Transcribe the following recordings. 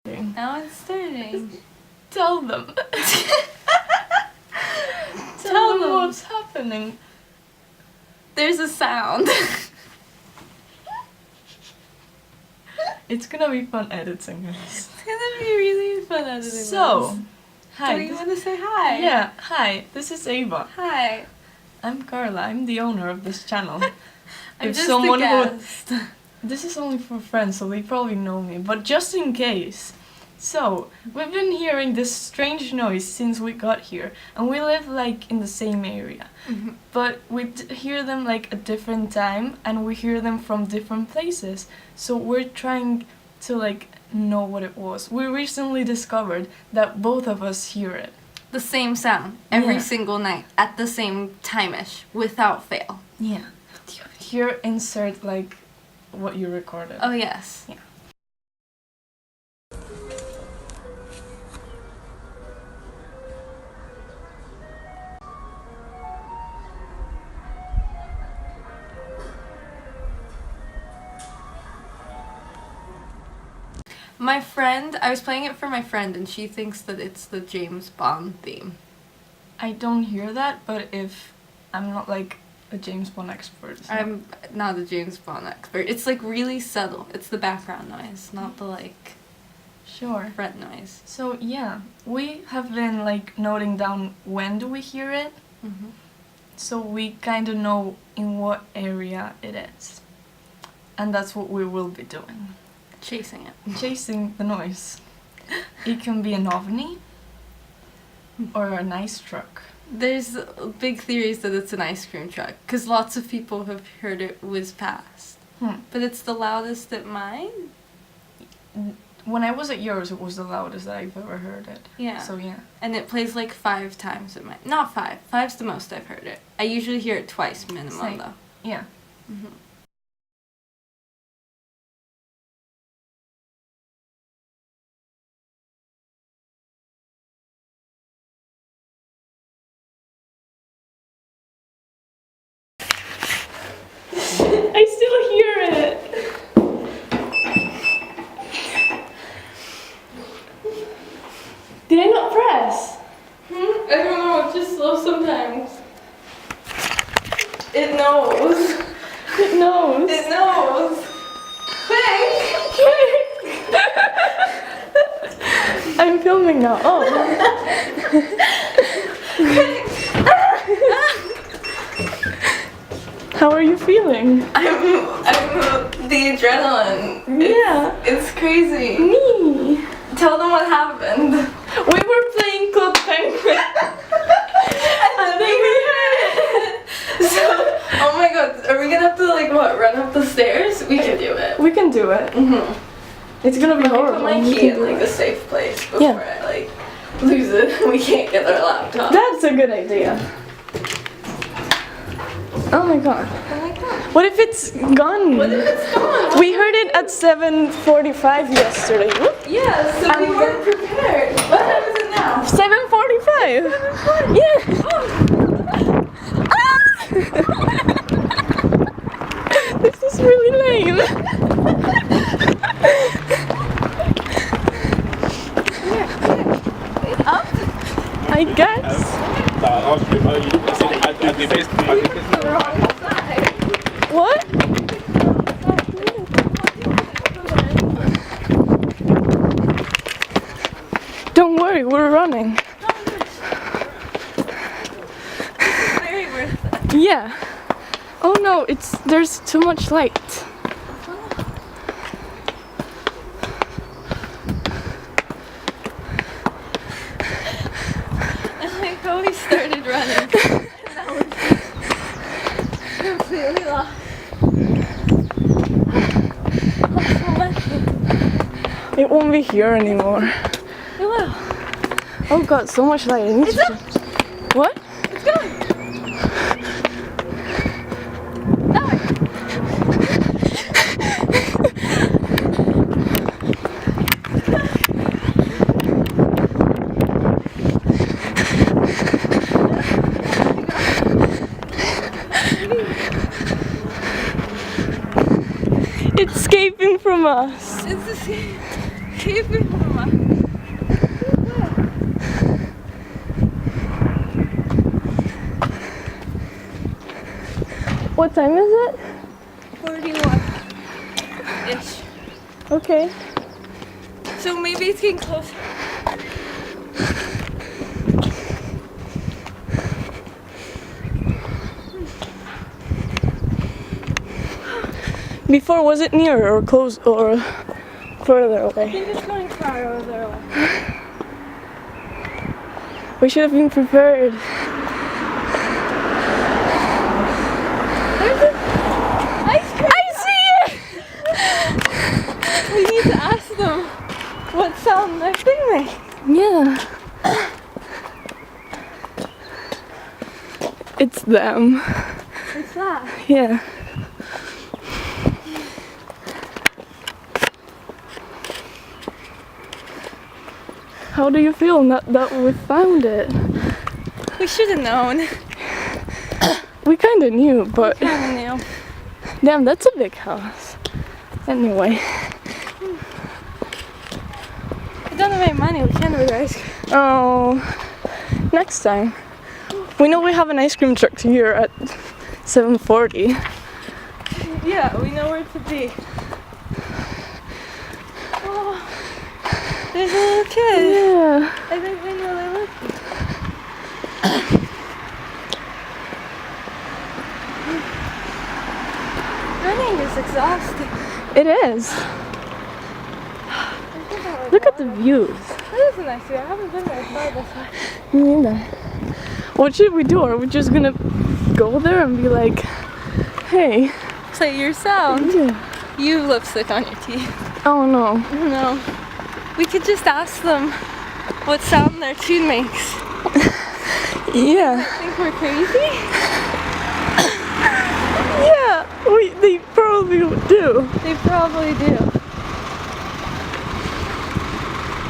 Now it's starting. Tell them. Tell them what's happening. There's a sound. It's gonna be fun editing this. It's gonna be really fun editing So, this. hi. Do you want to say hi? Yeah, hi. This is Ava. Hi. I'm Carla. I'm the owner of this channel. I'm just a guest. This is only for friends, so they probably know me. But just in case. So, we've been hearing this strange noise since we got here, and we live like in the same area. Mm-hmm. But we hear them like a different time, and we hear them from different places. So we're trying to like know what it was. We recently discovered that both of us hear it. The same sound every Yeah. single night at the same time-ish, without fail. Yeah. Here, insert like what you recorded. Oh yes. Yeah. My friend, I was playing it for my friend and she thinks that it's the James Bond theme. I don't hear that, but if I'm not like a James Bond expert. So. I'm not a James Bond expert. It's like really subtle. It's the background noise, not the like Sure. front noise. So yeah, we have been like noting down when do we hear it, Mm-hmm. so we kind of know in what area it is. And that's what we will be doing. Chasing it. Chasing the noise. It can be an ovni or a nice truck. There's big theories that it's an ice cream truck, because lots of people have heard it whiz past. But it's the loudest at mine? When I was at yours, it was the loudest that I've ever heard it. Yeah. So yeah. And it plays like 5 times at mine. Not 5. 5's the most I've heard it. I usually hear it twice minimum Same. though. Yeah. Mm-hmm. I still hear it. Did I not press? I don't know, it's just slow sometimes. It knows. It knows. It knows. Thanks. I'm filming now. Oh. How are you feeling? I'm the adrenaline. Yeah. It's crazy. Me. Tell them what happened. We were playing Club Penguin. And then we heard it. So, oh my god, are we gonna have to like what, run up the stairs? We can do it. We can do it. Mm-hmm. It's gonna be Let me horrible. put my We key can in do like it. a safe place before Yeah. I like lose it. We can't get our laptop. That's a good idea. Oh my god. Oh my god. What if it's gone? What if it's gone? We heard it at 7:45 yesterday. Whoop. Yeah, so we weren't prepared. What time is it now? 7:45. Yeah. Ah! This is really lame. Up? I guess. Wrong side. What? Don't worry, we're running. Very worth it. Yeah. Oh no, there's too much light. I like how we started running. And that was completely lost. It won't be here anymore. It will. Oh god, so much light. I need It's to... up. What? It's going. That way. It's escaping from us. It's the same. Keep it warm. What time is it? 41-ish. Okay. So maybe it's getting close. Before, was it nearer or close or further I away? think it's going far over there. We should have been prepared. There's an ice cream. I see it! We need to ask them what sound their thing makes. Yeah. It's them. What's that? Yeah. How do you feel now that we found it? We should have known. We kind of knew, but I knew. damn, that's a big house. Anyway. We don't have any money. We can't have ice cream. Oh, next time. We know we have an ice cream truck here at 7:40. Yeah, we know where to be. Oh, there's a little kid. Yeah. I think we know they live. Running is exhausting. It is. Look at the views. That is a nice view. I haven't been there far this way. Me neither. What should we do? Are we just gonna go there and be like, hey? Play your sound. Yeah. You have lipstick on your teeth. Oh no. No. We could just ask them what sound their tune makes. Yeah. Think we're crazy? Yeah. They probably do. They probably do.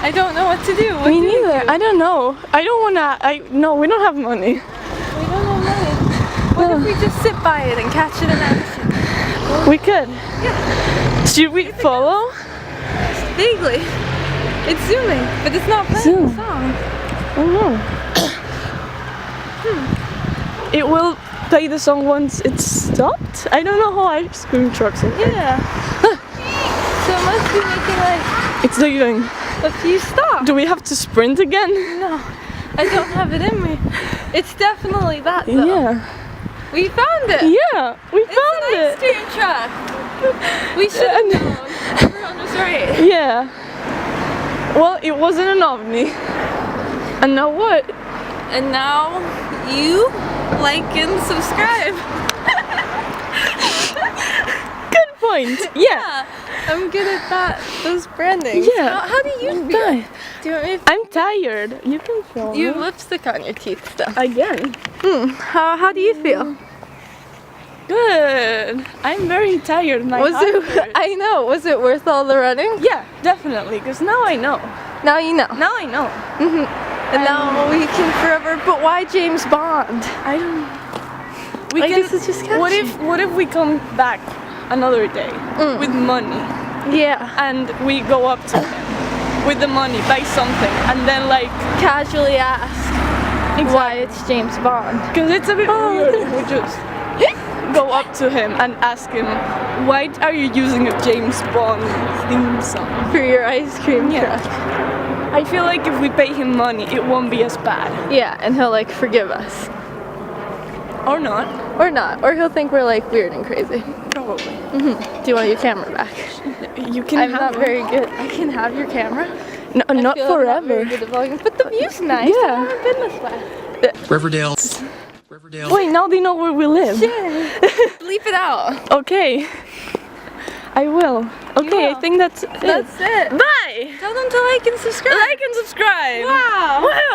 I don't know what to do. What Me do we neither. do? I don't know. I don't wanna. No, we don't have money. We don't have money. What if we just sit by it and catch it in action? We could. Yeah. Should we follow? Vaguely. It's zooming, but it's not playing Zoom. the song. Oh no. It will play the song once it's stopped? I don't know how ice cream trucks work. Yeah. So it must be making like It's doing. a few stops. Do we have to sprint again? No, I don't have it in me. It's definitely that though. Yeah. We found it. Yeah, we It's found an ice it. cream truck. We should have known. Everyone was right. Yeah. Well, it wasn't an ovni. And now what? And now you like and subscribe. Good point. Yeah. I'm good at that. Those brandings. Yeah. How do you feel? Die. Do you want me to I'm tired. You can film You have me. lipstick on your teeth still. Again. How do you feel? Good. I'm very tired. My Was heart it? hurts. I know. Was it worth all the running? Yeah, definitely. Because now I know. Now you know. Now I know. And now we can forever. But why James Bond? I don't. We I can. guess it's just What catchy. if we come back another day with money Yeah. and we go up to him with the money, buy something, and then like Casually ask why it's James Bond. because it's a bit weird if we just go up to him and ask him, why are you using a James Bond theme song? For your ice cream Yeah. truck. I feel like if we pay him money, it won't be as bad. Yeah, and he'll like forgive us. Or not. Or not. Or he'll think we're like weird and crazy. Probably. Do you want your camera back? You can I'm have not it. very good. I can have your camera. No, I not feel I'm not very forever. good at vlogging, but the view's nice. Yeah. I haven't been this way. Riverdale. Wait, now they know where we live. Bleep it out. Okay. I will. Okay, I will. think that's it. That's it. Bye! Tell them to like and subscribe. Like and subscribe! Wow. Wow!